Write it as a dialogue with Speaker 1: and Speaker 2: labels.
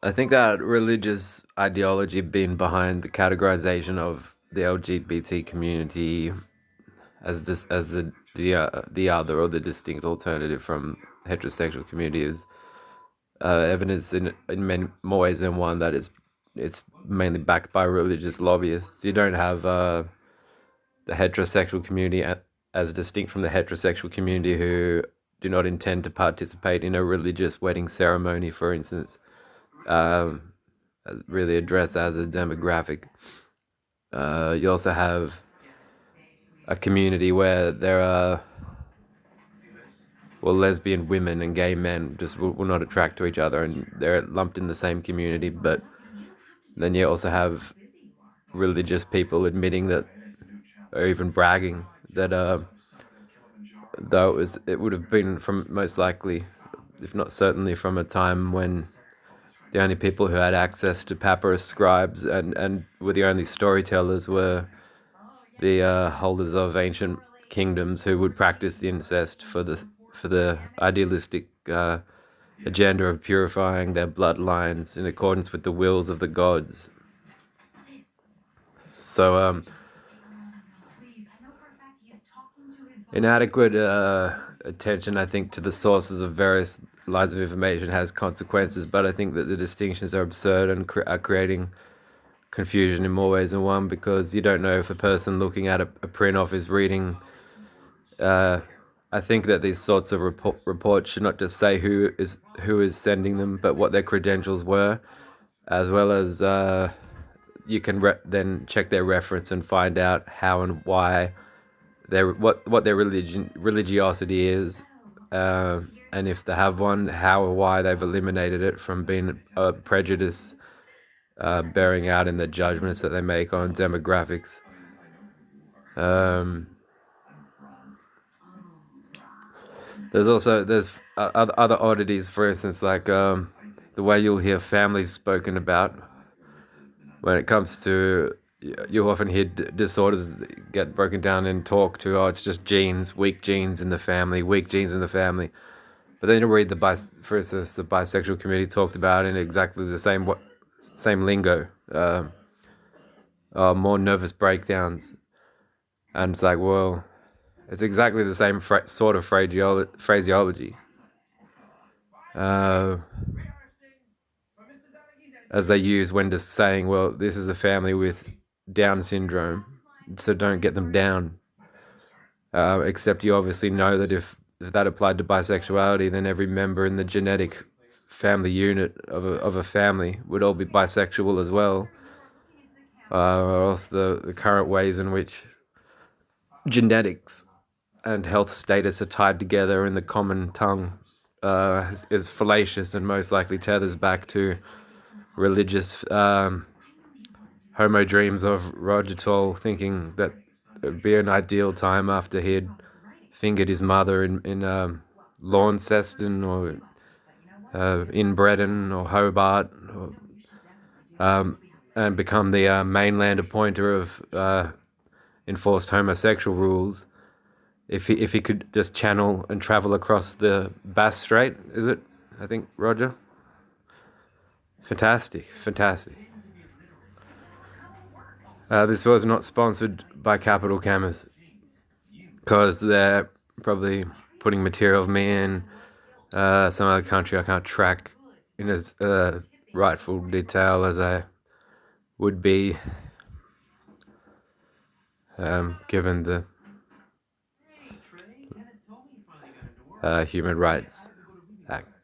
Speaker 1: I think that religious ideology being behind the categorization of the LGBT community as this as the other or the distinct alternative from heterosexual community is evidence in many more ways than one that it's mainly backed by religious lobbyists. You don't have the heterosexual community as distinct from the heterosexual community who do not intend to participate in a religious wedding ceremony, for instance, um, really addressed as a demographic. You also have a community where there are, well, lesbian women and gay men just will not attract to each other, and they're lumped in the same community. But then you also have religious people admitting that, or even bragging that, though it would have been from most likely, if not certainly, from a time when the only people who had access to papyrus scribes and were the only storytellers were the holders of ancient kingdoms who would practice the incest for the idealistic agenda of purifying their bloodlines in accordance with the wills of the gods. So inadequate attention, I think, to the sources of various lines of information has consequences, but I think that the distinctions are absurd and are creating confusion in more ways than one, because you don't know if a person looking at a print off is reading. I think that these sorts of reports should not just say who is sending them, but what their credentials were, as well as you can then check their reference and find out how and why what their religiosity is, and if they have one, how or why they've eliminated it from being a prejudice bearing out in the judgments that they make on demographics. There's other oddities, for instance, like the way you'll hear families spoken about when it comes to, you often hear disorders get broken down in talk to, oh, it's just genes, weak genes in the family, weak genes in the family. But then you read for instance, the bisexual community talked about in exactly the same lingo, more nervous breakdowns, and it's like, well, it's exactly the same sort of phraseology uh, as they use when just saying, well, this is a family with Down syndrome, so don't get them down. Except you obviously know that if that applied to bisexuality, then every member in the genetic family unit of a family would all be bisexual as well. Or else the current ways in which genetics and health status are tied together in the common tongue is fallacious and most likely tethers back to religious homo dreams of Roger Toll, thinking that it would be an ideal time after he'd fingered his mother in Launceston or in Bredon or Hobart, and become the mainland appointer of enforced homosexual rules. If he could just channel and travel across the Bass Strait, is it? I think, Roger. Fantastic. This was not sponsored by Capital Cameras, because they're probably putting material of me in some other country I can't track in as rightful detail as I would be, given the Human Rights Act.